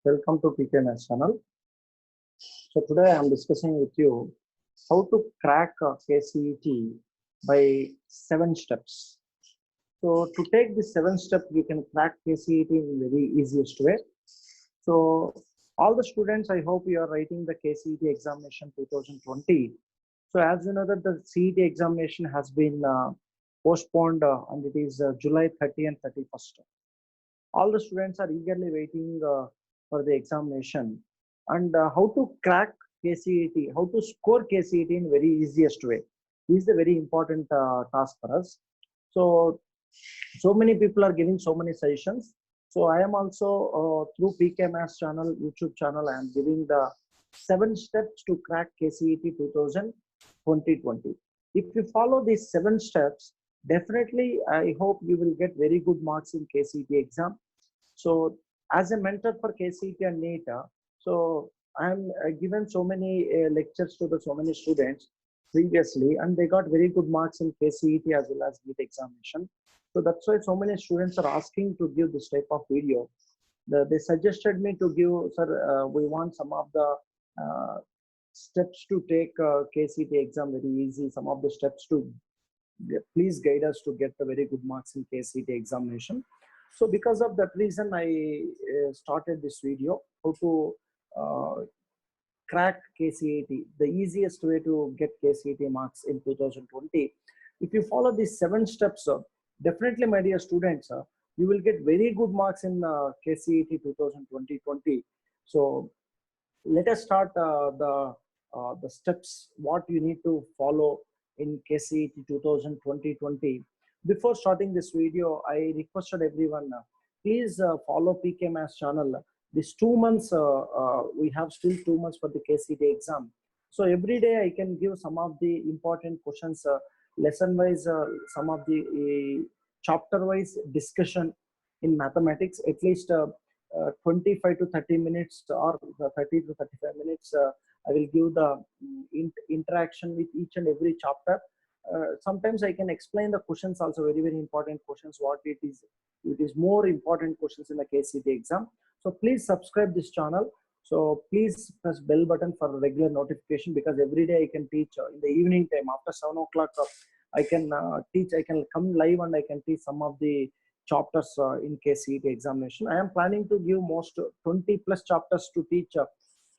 Welcome to PKMS channel. So today I am discussing with you how to crack KCET by 7 steps. So to take the 7 steps, you can crack KCET in very easiest way. So all the students, I hope you are writing the KCET examination 2020. So as you know that the CET examination has been postponed and it is July 30 and 31st. All the students are eagerly waiting for the examination and how to crack KCET, how to score KCET in very easiest way. This is the very important task for us. So many people are giving so many suggestions. So I am also through PKMS channel, YouTube channel, I am giving the 7 steps to crack KCET 2020. If you follow these 7 steps, definitely I hope you will get very good marks in KCET exam. So as a mentor for KCET and NEET, so I'm given so many lectures to the so many students previously, and they got very good marks in KCET as well as NEET examination. So that's why so many students are asking to give this type of video. They suggested me to give, sir, we want some of the steps to take KCET exam very easy, some of the steps to please guide us to get the very good marks in KCET examination. So because of that reason, I started this video, how to crack KCET, the easiest way to get KCET marks in 2020. If you follow these 7 steps, definitely, my dear students, you will get very good marks in KCET 2020. So let us start the steps what you need to follow in KCET 2020. Before starting this video, I requested everyone, please follow PKMS channel. These 2 months, we have still 2 months for the KCET exam. So every day I can give some of the important questions, lesson wise, some of the chapter wise discussion in mathematics, at least 25 to 30 minutes or 30 to 35 minutes. I will give the interaction with each and every chapter. Sometimes I can explain the questions also, very important questions, what it is more important questions in the KCET exam. So please subscribe this channel. So please press bell button for regular notification, because every day I can teach in the evening time after 7 o'clock. I can teach, I can come live and I can teach some of the chapters in KCET examination. I am planning to give most 20 plus chapters to teach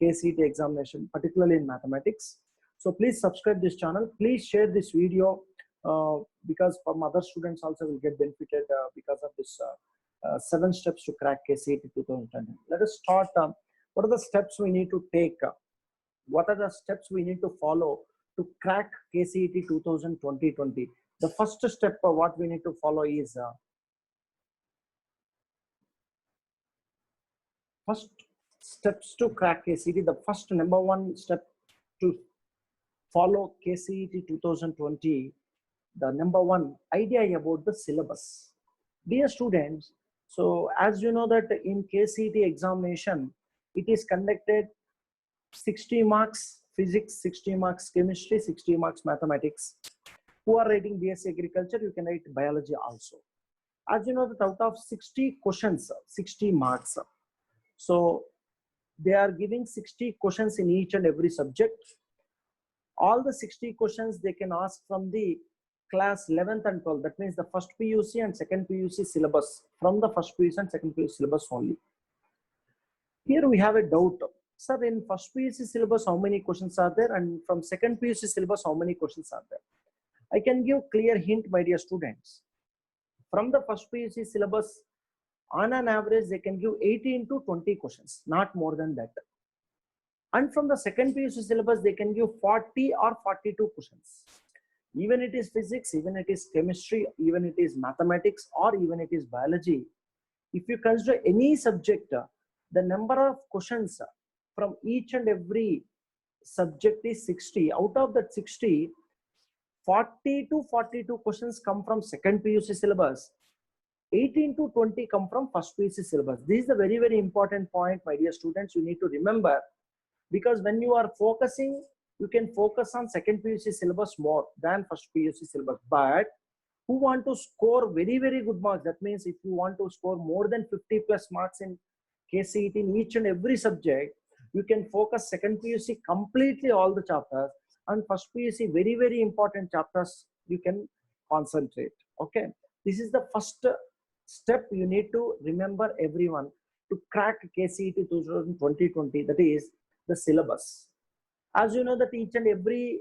KCET examination, particularly in mathematics. So please subscribe this channel. Please share this video because from other students also will get benefited because of this 7 steps to crack KCET 2020. Let us start. What are the steps we need to take? What are the steps we need to follow to crack KCET 2020? The first step what we need to follow is first steps to crack KCET. The first number one step to follow KCET 2020, the number one idea about the syllabus. Dear students, so as you know that in KCET examination, it is conducted 60 marks physics, 60 marks chemistry, 60 marks mathematics. Who are writing BSc Agriculture, you can write biology also. As you know that out of 60 questions, 60 marks. So they are giving 60 questions in each and every subject. All the 60 questions they can ask from the class 11th and 12th. That means the first PUC and second PUC syllabus, from the first PUC and second PUC syllabus only. Here we have a doubt. Sir, in first PUC syllabus, how many questions are there? And from second PUC syllabus, how many questions are there? I can give clear hint, my dear students. From the first PUC syllabus, on an average, they can give 18 to 20 questions, not more than that. And from the second PUC syllabus, they can give 40 or 42 questions. Even it is physics, even it is chemistry, even it is mathematics, or even it is biology. If you consider any subject, the number of questions from each and every subject is 60. Out of that 60, 40 to 42 questions come from second PUC syllabus. 18 to 20 come from first PUC syllabus. This is a very important point, my dear students. You need to remember, because when you are focusing, you can focus on second PUC syllabus more than first PUC syllabus. But who want to score very good marks, that means if you want to score more than 50 plus marks in KCET in each and every subject, you can focus second PUC completely all the chapters, and first PUC very, very important chapters you can concentrate. Okay, this is the first step you need to remember, everyone, to crack KCET 2020, that is the syllabus. As you know that each and every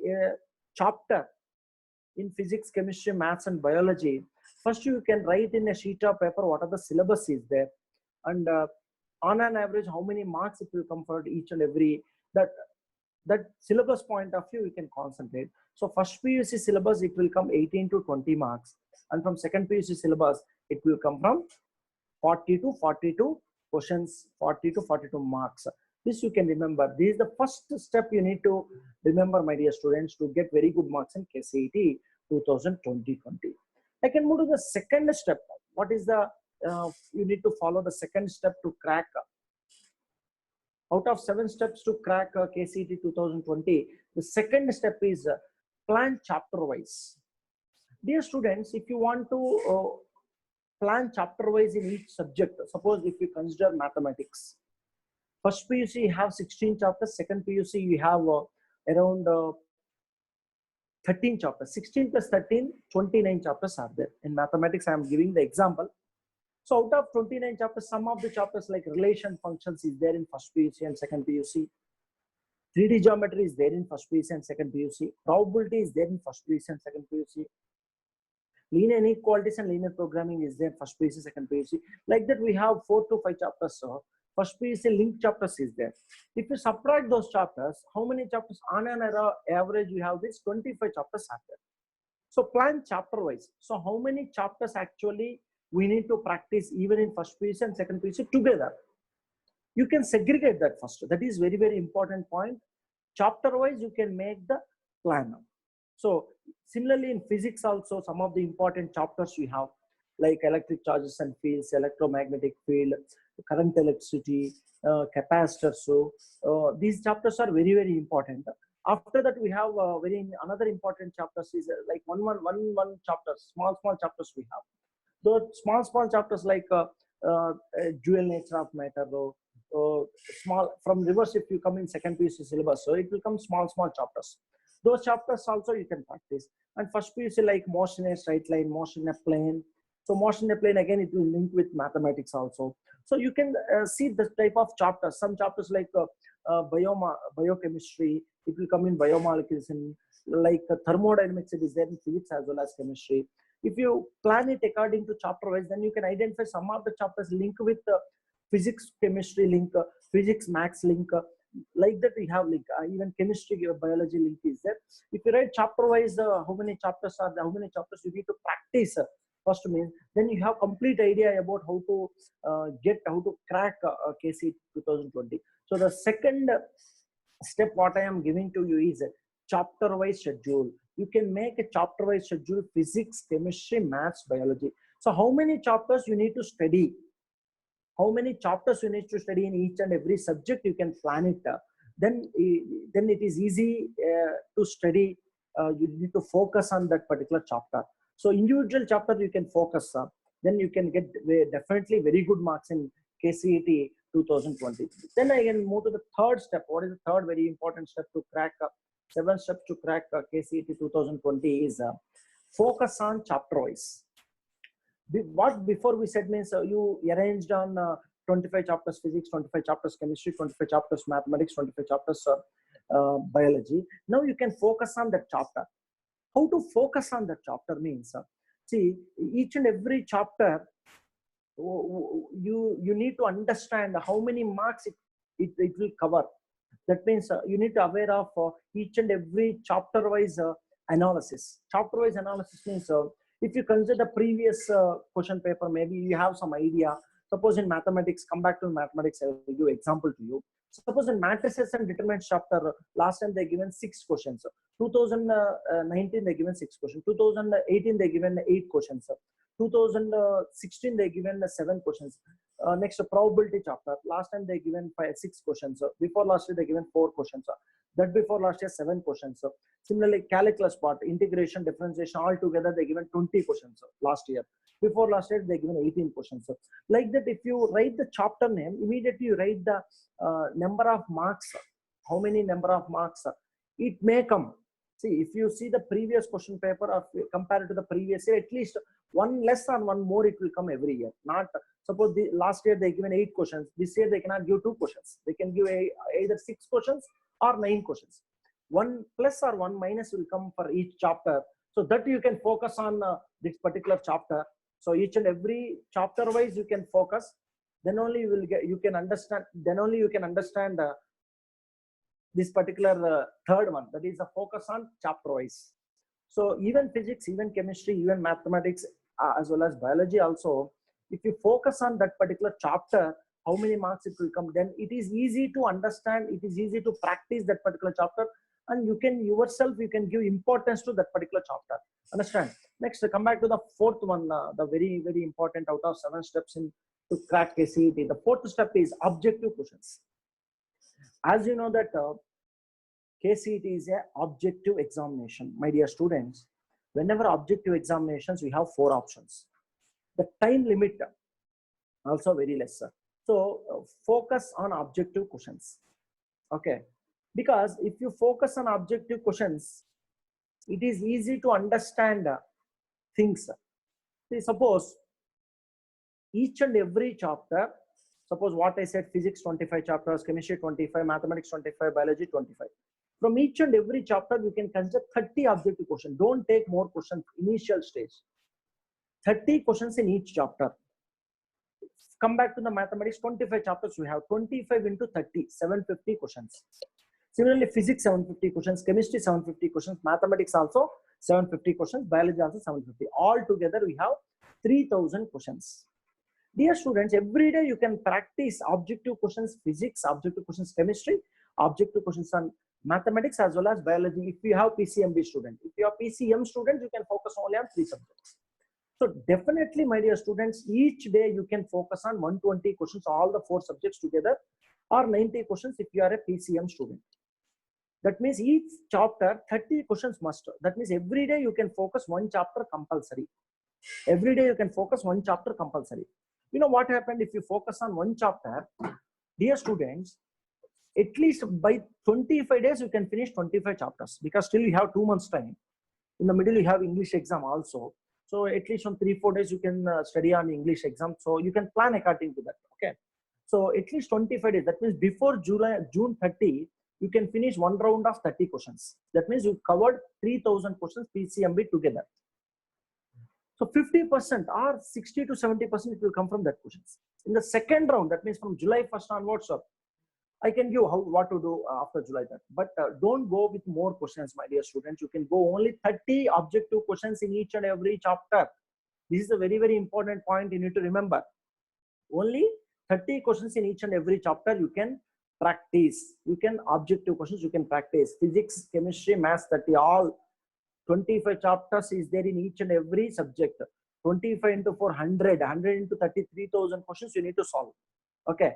chapter in physics, chemistry, maths and biology, first you can write in a sheet of paper what are the syllabus is there, and on an average how many marks it will come for each and every that syllabus point of view you can concentrate. So first PUC syllabus it will come 18 to 20 marks, and from second PUC syllabus it will come from 40 to 42 questions, 40 to 42 marks. This you can remember. This is the first step you need to remember, my dear students, to get very good marks in KCET 2020. I can move to the second step. What is the you need to follow the second step to crack. Out of 7 steps to crack KCET 2020, the second step is plan chapter wise. Dear students, if you want to plan chapter wise in each subject, suppose if you consider mathematics, first PUC you have 16 chapters, second PUC you have around 13 chapters. 16 plus 13, 29 chapters are there. In mathematics, I am giving the example. So out of 29 chapters, some of the chapters like relation functions is there in first PUC and second PUC. 3D geometry is there in first PUC and second PUC. Probability is there in first PUC and second PUC. Linear inequalities and linear programming is there first PUC, second PUC. Like that, we have 4 to 5 chapters. So first PUC linked chapters is there. If you subtract those chapters, how many chapters on an average you have? This 25 chapters are there. So plan chapter wise. So how many chapters actually we need to practice even in first PUC and second PUC together? You can segregate that first. That is very, very important point. Chapter wise, you can make the plan. So similarly in physics also, some of the important chapters we have like electric charges and fields, electromagnetic field, current, electricity, capacitor. So these chapters are very, very important. After that, we have another important chapters is like one chapters, small chapters we have. Those small chapters like dual nature of matter, small from reverse. If you come in second PUC syllabus, so it will come small chapters. Those chapters also you can practice. And first PUC like motion in a straight line, motion in a plane. So motion in a plane, again it will link with mathematics also. So you can see this type of chapters. Some chapters like biochemistry, it will come in biomolecules, and like thermodynamics, it is there in physics as well as chemistry. If you plan it according to chapter wise, then you can identify some of the chapters link with physics, chemistry link, physics, maths link. Like that we have link, even chemistry, biology link is there. If you write chapter wise, how many chapters are there, how many chapters you need to practice first means, then you have complete idea about how to crack KCET 2020. So the second step what I am giving to you is a chapter wise schedule. You can make a chapter wise schedule: physics, chemistry, maths, biology. So how many chapters you need to study, how many chapters you need to study in each and every subject, you can plan it. Then it is easy to study. You need to focus on that particular chapter. So individual chapter you can focus on, then you can get definitely very good marks in KCET 2020. Then I can move to the third step. What is the third very important step to crack 7 steps to crack KCET 2020 is focus on chapter wise. What before we said means you arranged on 25 chapters physics, 25 chapters chemistry, 25 chapters mathematics, 25 chapters biology. Now you can focus on that chapter. How to focus on that chapter means, see, each and every chapter, you need to understand how many marks it will cover. That means you need to aware of each and every chapter wise analysis. Chapter wise analysis means if you consider the previous question paper, maybe you have some idea. Suppose in mathematics, come back to mathematics, I will give example to you. Suppose in matrices and determinants chapter, last time they given 6 questions. 2019 they given 6 questions. 2018 they given 8 questions. 2016 they given 7 questions. Next probability chapter, last time they given 6 questions. Before last year they given 4 questions. That before last year 7 questions. So similarly, calculus part, integration, differentiation, all together they given 20 questions last year. Before last year they given 18 questions. So like that, if you write the chapter name, immediately you write the number of marks, how many number of marks it may come. See, if you see the previous question paper or compare it to the previous year, at least one less or one more it will come every year. Not suppose the last year they given 8 questions, this year they cannot give 2 questions. They can give either 6 questions or 9 questions. One plus or one minus will come for each chapter, so that you can focus on this particular chapter. So each and every chapter wise you can focus, then only you will get, you can understand, then only you can understand this particular third one, that is a focus on chapter wise. So even physics, even chemistry, even mathematics, as well as biology also, if you focus on that particular chapter, how many marks it will come, then it is easy to understand, it is easy to practice that particular chapter, and you can yourself, you can give importance to that particular chapter. Understand? Next, come back to the fourth one, the very, very important out of 7 steps in to crack KCET. The fourth step is objective questions. As you know that KCET is a objective examination, my dear students. Whenever objective examinations, we have 4 options. The time limit also very less. So focus on objective questions. Okay, because if you focus on objective questions, it is easy to understand things. See, suppose each and every chapter, suppose what I said, physics 25 chapters, chemistry 25, mathematics 25, biology 25. From each and every chapter, you can consider 30 objective questions. Don't take more questions initial stage. 30 questions in each chapter. Come back to the mathematics, 25 chapters we have, 25 into 30, 750 questions. Similarly, physics 750 questions, chemistry 750 questions, mathematics also 750 questions, biology also 750. All together we have 3000 questions. Dear students, every day you can practice objective questions, physics, objective questions, chemistry, objective questions on mathematics as well as biology. If you have PCMB student, if you are PCM student, you can focus only on 3 subjects. So definitely, my dear students, each day you can focus on 120 questions, all the 4 subjects together, or 90 questions if you are a PCM student. That means each chapter 30 questions must. That means every day you can focus 1 chapter compulsory. Every day you can focus 1 chapter compulsory. You know what happened if you focus on 1 chapter, dear students, at least by 25 days you can finish 25 chapters, because still you have 2 months time. In the middle you have English exam also. So at least on 3-4 days you can study on English exam. So you can plan according to that. Okay. So at least 25 days. That means before June 30, you can finish 1 round of 30 questions. That means you covered 3000 questions PCMB together. So 50% or 60 to 70% it will come from that questions. In the second round, that means from July 1st onwards, I can give what to do after July 3rd. But don't go with more questions, my dear students. You can go only 30 objective questions in each and every chapter. This is a very, very important point you need to remember. Only 30 questions in each and every chapter you can practice. You can objective questions you can practice. Physics, chemistry, maths, 30, all 25 chapters is there in each and every subject. 25 into 400, 100 into 33,000 questions you need to solve. Okay.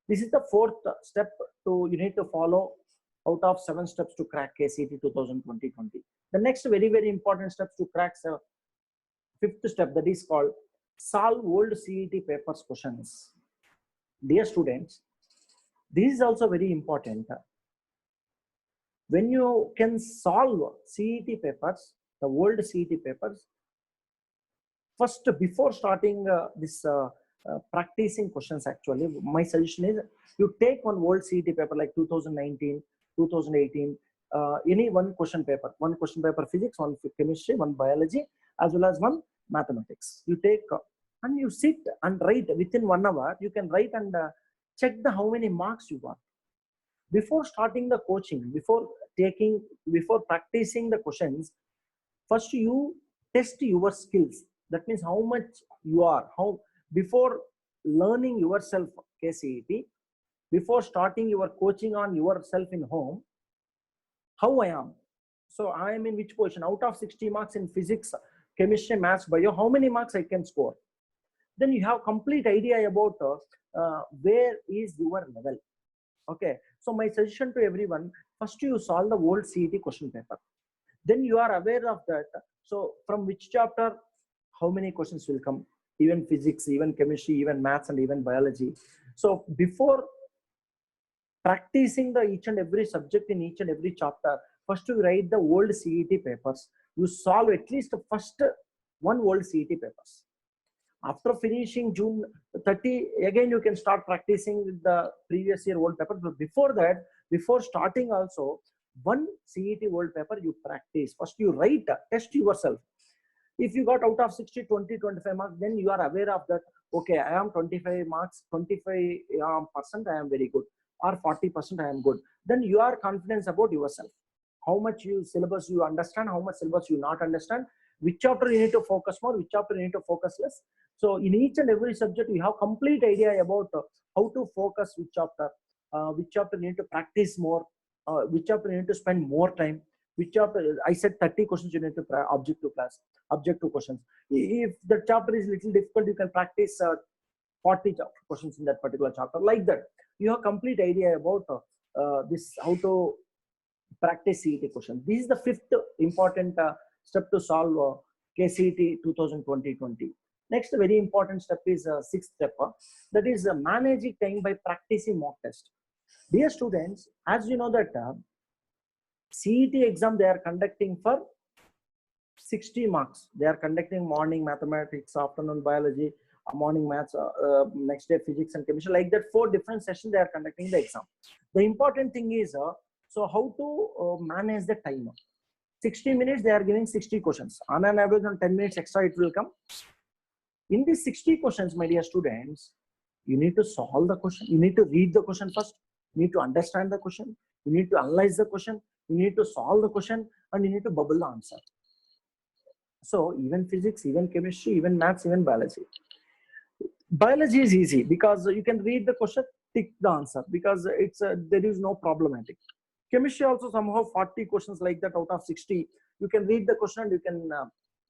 This is the 4th step you need to follow out of 7 steps to crack KCET 2020. The next very, very important steps to crack 5th step, that is called solve old CET papers questions. Dear students, this is also very important. When you can solve CET papers, the old CET papers, first before starting this practicing questions, actually my suggestion is you take one old CET paper like 2019, 2018, any one question paper physics, one chemistry, one biology, as well as one mathematics. You take and you sit and write within 1 hour. You can write and check how many marks you got. Before starting the coaching, before practicing the questions, first you test your skills. That means how much you are, before learning yourself KCET, before starting your coaching on yourself in home, how I am. So I am in which position? Out of 60 marks in physics, chemistry, maths, bio, how many marks I can score? Then you have complete idea about where is your level. Okay, so my suggestion to everyone, first you solve the old CET question paper. Then you are aware of that. So from which chapter, how many questions will come, even physics, even chemistry, even maths, and even biology. So before practicing the each and every subject in each and every chapter, first you write the old CET papers. You solve at least the first one old CET papers. After finishing June 30, again you can start practicing with the previous year old paper. But before that, before starting also, one CET old paper you practice. First you write, test yourself. If you got out of 60, 20, 25 marks, then you are aware of that. Okay, I am 25 marks, 25% I am very good, or 40% I am good. Then you are confident about yourself. How much you syllabus you understand, how much syllabus you not understand, which chapter you need to focus more, which chapter you need to focus less. So in each and every subject, you have complete idea about how to focus which chapter you need to practice more, which chapter you need to spend more time, which chapter. I said 30 questions you need to objective questions. If the chapter is little difficult, you can practice 40 questions in that particular chapter. Like that, you have complete idea about this, how to practice CET question. This is the fifth important step to solve KCET 2020. Next very important step is sixth step, that is managing time by practicing mock test. Dear students, as you know that CET exam they are conducting for 60 marks. They are conducting morning mathematics, afternoon biology, morning maths, next day physics and chemistry. Like that, 4 different sessions they are conducting the exam. The important thing is, so how to manage the time. 60 minutes they are giving 60 questions. On an average, on 10 minutes extra it will come. In these 60 questions, my dear students, you need to solve the question. You need to read the question first. You need to understand the question. You need to analyze the question. You need to solve the question, and you need to bubble the answer. So even physics, even chemistry, even maths, even biology. Biology is easy because you can read the question, tick the answer, because it's there is no problematic. Chemistry also somehow 40 questions like that out of 60. You can read the question and you can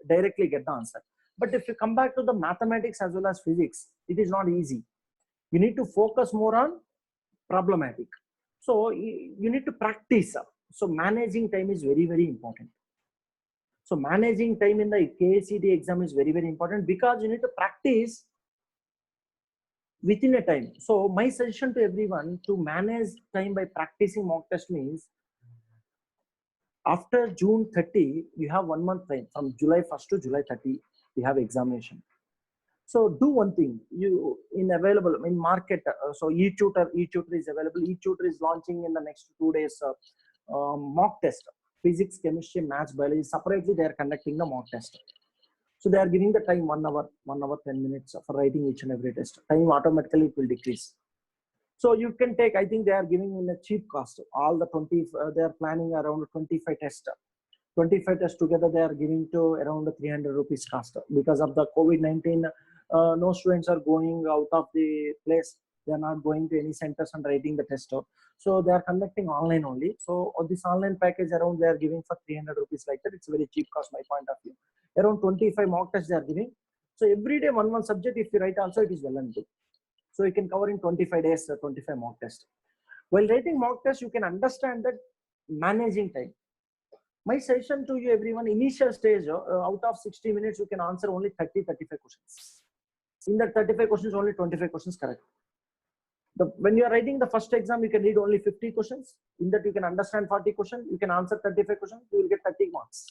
directly get the answer. But if you come back to the mathematics as well as physics, it is not easy. You need to focus more on problematic. So you need to practice. So managing time is very, very important. So managing time in the KCET exam is very, very important because you need to practice within a time. So my suggestion to everyone to manage time by practicing mock test means after June 30, you have 1 month time. From July 1st to July 30, you have examination. So do one thing, you in available in market. So eTutor is available. eTutor is launching in the next 2 days mock test. Physics, chemistry, maths, biology, separately they are conducting the mock test. So they are giving the time 1 hour, 10 minutes for writing each and every test. Time automatically it will decrease. So you can take, I think they are giving in a cheap cost. All the 20, they are planning around 25 tests. 25 tests together, they are giving to around 300 rupees cost. Because of the COVID-19, no students are going out of the place. They are not going to any centers and writing the test out. So they are conducting online only. So this online package around they are giving for 300 rupees like that. It's a very cheap cost, my point of view. Around 25 mock tests they are giving. So every day one subject, if you write also, it is well and good. So you can cover in 25 days, 25 mock tests. While writing mock tests, you can understand that managing time. My suggestion to you, everyone, initial stage, out of 60 minutes, you can answer only 30, 35 questions. In that 35 questions, only 25 questions correct. When you are writing the first exam, you can read only 50 questions. In that, you can understand 40 questions. You can answer 35 questions. You will get 30 marks.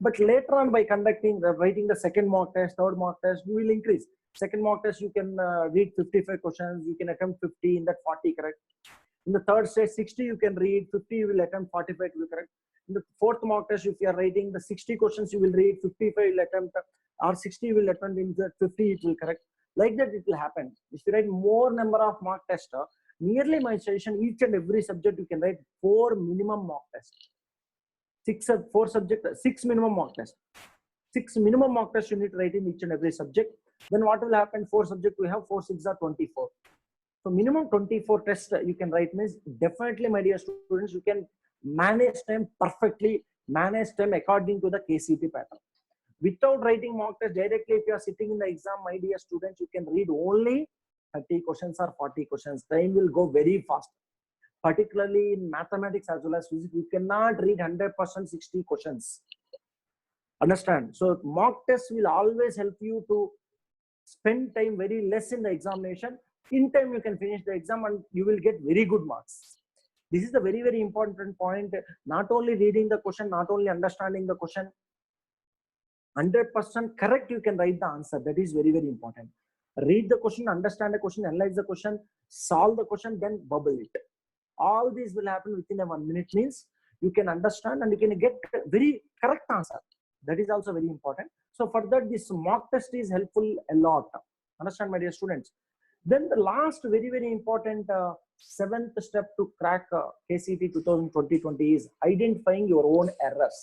But later on, by writing the second mock test, third mock test, you will increase. Second mock test, you can read 55 questions. You can attempt 50, in that 40 correct. In the third stage, 60 you can read, 50 you will attempt, 45 you will correct. In the fourth mock test, if you are writing the 60 questions, you will read, 55 you will attempt, or 60 you will attempt, in the 50 it will correct. Like that it will happen. If you write more number of mock tests, nearly my suggestion, each and every subject you can write 4 minimum mock tests. 6 minimum mock tests. 6 minimum mock tests you need to write in each and every subject. Then what will happen? 4 subjects we have, 4 6 are 24. So minimum 24 tests you can write means definitely, my dear students, you can manage time perfectly, manage time according to the KCET pattern. Without writing mock test directly, if you are sitting in the exam, my dear students, you can read only 30 questions or 40 questions. Time will go very fast. particularly in mathematics as well as physics. You cannot read 100% 60 questions. Understand? So mock test will always help you to spend time very less in the examination. In time you can finish the exam and you will get very good marks. This is the very, very important point. Not only reading the question, not only understanding the question, 100% correct you can write the answer. That is very, very important. Read the question, understand the question, analyze the question, solve the question, then bubble it. All these will happen within a 1 minute, means you can understand and you can get very correct answer. That is also very important. So for that, this mock test is helpful a lot. Understand, my dear students? Then the last very, very important seventh step to crack KCET 2020 is identifying your own errors.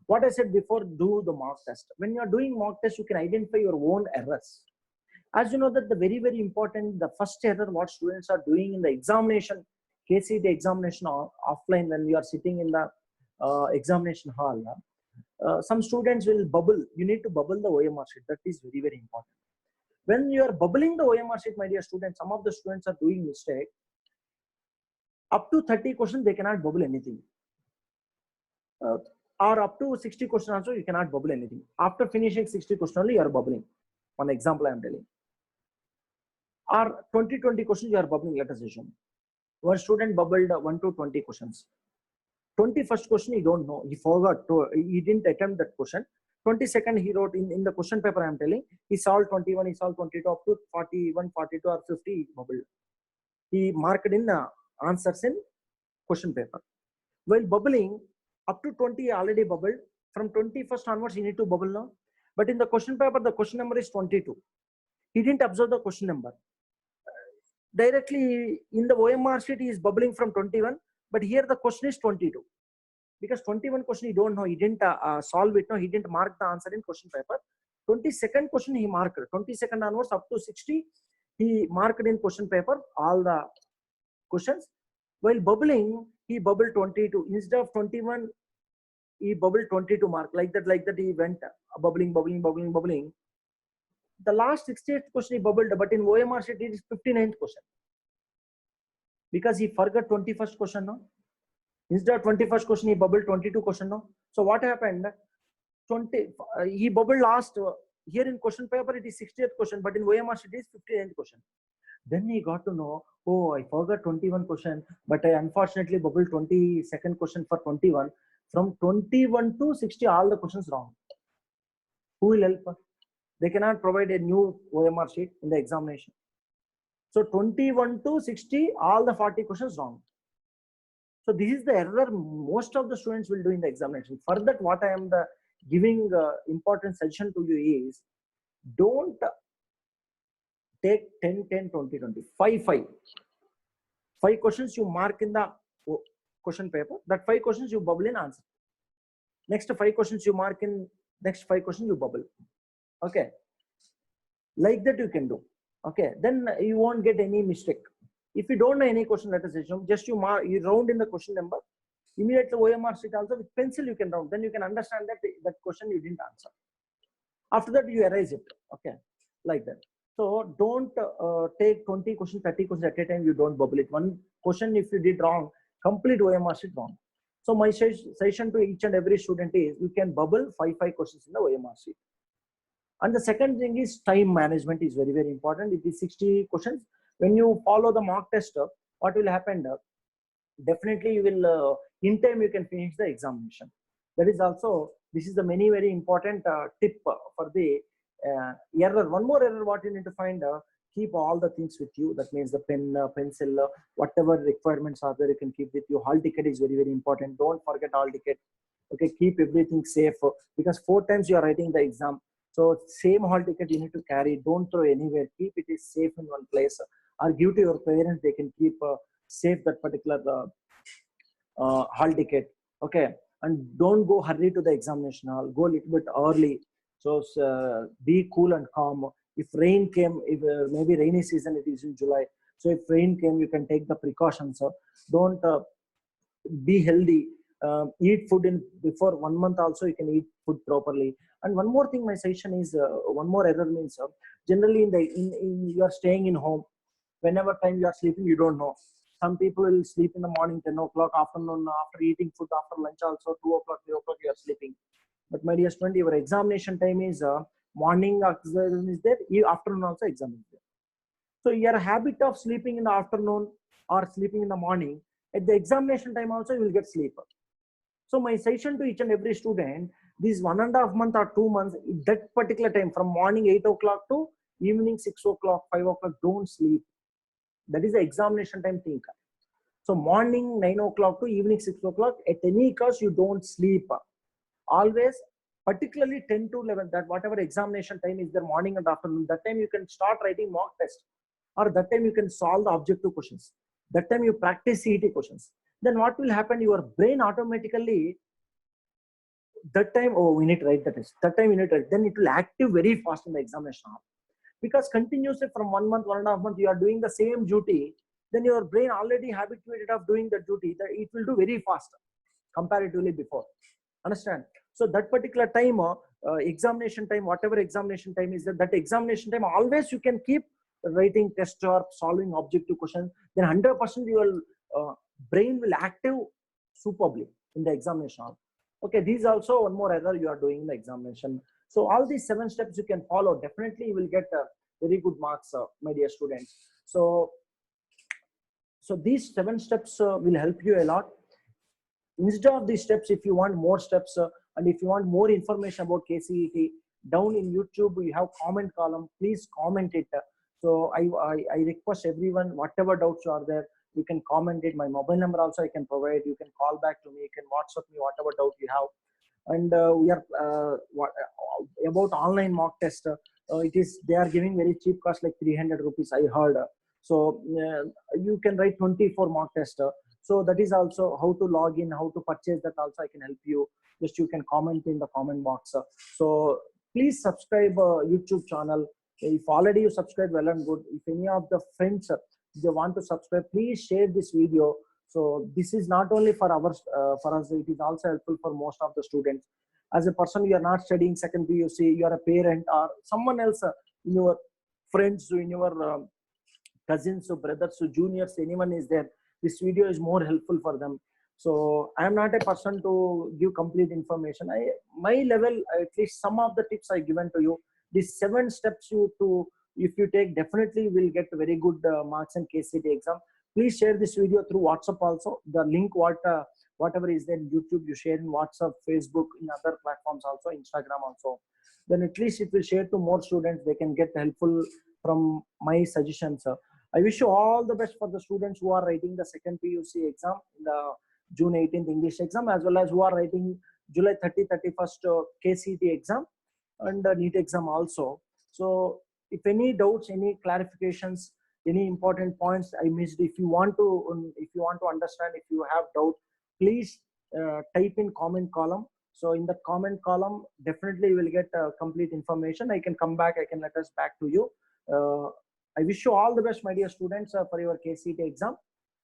What I said before, do the mock test. When you are doing mock test, you can identify your own errors. As you know that the very, very important, the first error what students are doing in the examination, KCET examination offline, when we are sitting in the examination hall, some students will bubble. You need to bubble the OMR sheet. That is very, very important. When you are bubbling the OMR sheet, my dear students, some of the students are doing mistake. Up to 30 questions, they cannot bubble anything. Or up to 60 questions also, you cannot bubble anything. After finishing 60 questions only, you are bubbling. One example I am telling. Or 20 questions, you are bubbling, let us assume. One student bubbled 1 to 20 questions. 21st question, he don't know. He forgot. He didn't attempt that question. 22nd, he wrote in the question paper I am telling. He solved 21, he solved 22, up to 41, 42 or 50, he bubbled. He marked in answers in question paper. While bubbling, up to 20 he already bubbled. From 21st onwards, he need to bubble now. But in the question paper, the question number is 22. He didn't observe the question number. Directly in the OMR sheet, he is bubbling from 21, but here the question is 22. Because 21 question he don't know, he didn't solve it, no, he didn't mark the answer in question paper. 22nd question he marked. 22nd onwards up to 60, he marked in question paper all the questions. While bubbling, he bubbled 22. Instead of 21, he bubbled 22 mark. Like that he went bubbling. The last 68th question he bubbled, but in OMR sheet it is 59th question. Because he forgot 21st question now. Instead of 21st question, he bubbled 22 question now. So what happened? He bubbled last. Here in question paper, it is 60th question, but in OMR sheet it is 59th question. Then he got to know, oh, I forgot 21 question, but I unfortunately bubbled 22nd question for 21. From 21 to 60, all the questions wrong. Who will help? They cannot provide a new OMR sheet in the examination. So 21 to 60, all the 40 questions wrong. So this is the error most of the students will do in the examination. For that, what I am giving important suggestion to you is, don't take 10, 10, 20, 20, 5, 5. 5 questions you mark in the question paper. That 5 questions you bubble in answer. Next 5 questions you mark in, next 5 questions you bubble. Okay. Like that you can do. Okay. Then you won't get any mistake. If you don't know any question, let us assume, just you round in the question number. Immediately OMR sheet also with pencil you can round. Then you can understand that that question you didn't answer. After that you erase it. Okay. Like that. So don't take 20 questions, 30 questions at a time. You don't bubble it. One question if you did wrong, complete OMR sheet wrong. So my suggestion to each and every student is, you can bubble 5 questions in the OMR sheet. And the second thing is time management is very, very important. It is 60 questions. When you follow the mock test, what will happen? Definitely you will, in time you can finish the examination. That is also, this is the very important tip for the error. One more error what you need to find, keep all the things with you. That means the pen, pencil, whatever requirements are there, you can keep with you. Hall ticket is very, very important. Don't forget hall ticket. Okay, keep everything safe, because 4 times you are writing the exam. So same hall ticket you need to carry. Don't throw anywhere. Keep it is safe in one place, or give to your parents. They can keep safe that particular hall ticket. Okay, and don't go hurry to the examination hall. Go a little bit early. So be cool and calm. If rain came, if maybe rainy season, it is in July. So if rain came, you can take the precautions. Don't be healthy. Eat food in before 1 month also you can eat food properly. And one more thing, my suggestion is, one more error means, generally in you are staying in home, whenever time you are sleeping, you don't know. Some people will sleep in the morning 10 o'clock, afternoon after eating food, after lunch also 2 o'clock, 3 o'clock you are sleeping. But my dear student, your examination time is morning exam is there, afternoon also exam is there. So your habit of sleeping in the afternoon or sleeping in the morning, at the examination time also you will get sleep. So my suggestion to each and every student, this 1.5 month or 2 months, that particular time from morning 8 o'clock to evening 6 o'clock, 5 o'clock, don't sleep. That is the examination time thing. So morning 9 o'clock to evening 6 o'clock, at any cost you don't sleep. Always, particularly 10 to 11, that whatever examination time is there, morning and afternoon, that time you can start writing mock test, or that time you can solve the objective questions. That time you practice CET questions. Then what will happen? Your brain automatically, that time, oh, we need to write the test. That time we need to write. Then it will active very fast in the examination hall. Because continuously from 1 month, 1.5 months, you are doing the same duty, then your brain already habituated of doing the duty, that it will do very fast comparatively before. Understand? So that particular time, examination time, whatever examination time is there, that examination time always you can keep writing test or solving objective questions. Then 100% your brain will active superbly in the examination hall. Okay, this is also one more error you are doing in the examination. So all these 7 steps you can follow. Definitely you will get very good marks, my dear students. So these 7 steps will help you a lot. Instead of these steps, if you want more steps and if you want more information about KCET, down in YouTube you have comment column. Please comment it. So I request everyone, whatever doubts are there, you can comment it. My mobile number also I can provide. You can call back to me. You can WhatsApp me whatever doubt you have. And we are about online mock test. They are giving very cheap cost, like 300 rupees I heard. So you can write 24 mock test. So that is also how to log in, how to purchase, that also I can help you. Just you can comment in the comment box. So please subscribe YouTube channel. If already you subscribe, well and good. If any of the friends they want to subscribe, please share this video. So this is not only for us, it is also helpful for most of the students. As a person, you are not studying second PUC, you are a parent or someone else in your friends, in your cousins or brothers or juniors, anyone is there, this video is more helpful for them. So I am not a person to give complete information. My level, at least some of the tips I given to you. These 7 steps if you take, definitely will get very good marks in KCET exam. Please share this video through WhatsApp also. The link whatever is there in YouTube, you share in WhatsApp, Facebook, in other platforms also, Instagram also. Then at least it will share to more students. They can get helpful from my suggestions. I wish you all the best for the students who are writing the second PUC exam in the June 18th English exam, as well as who are writing July 30, 31st KCET exam and NEET exam also. So if any doubts, any clarifications, any important points I missed, if you want to understand, if you have doubt, please type in comment column. So in the comment column, definitely you will get complete information. I can come back, I can let us back to you. I wish you all the best, my dear students, for your KCET exam.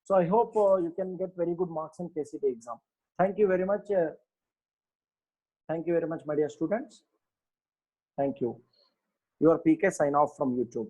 So I hope you can get very good marks in KCET exam. Thank you very much. Thank you very much, my dear students. Thank you. Your PK sign off from YouTube.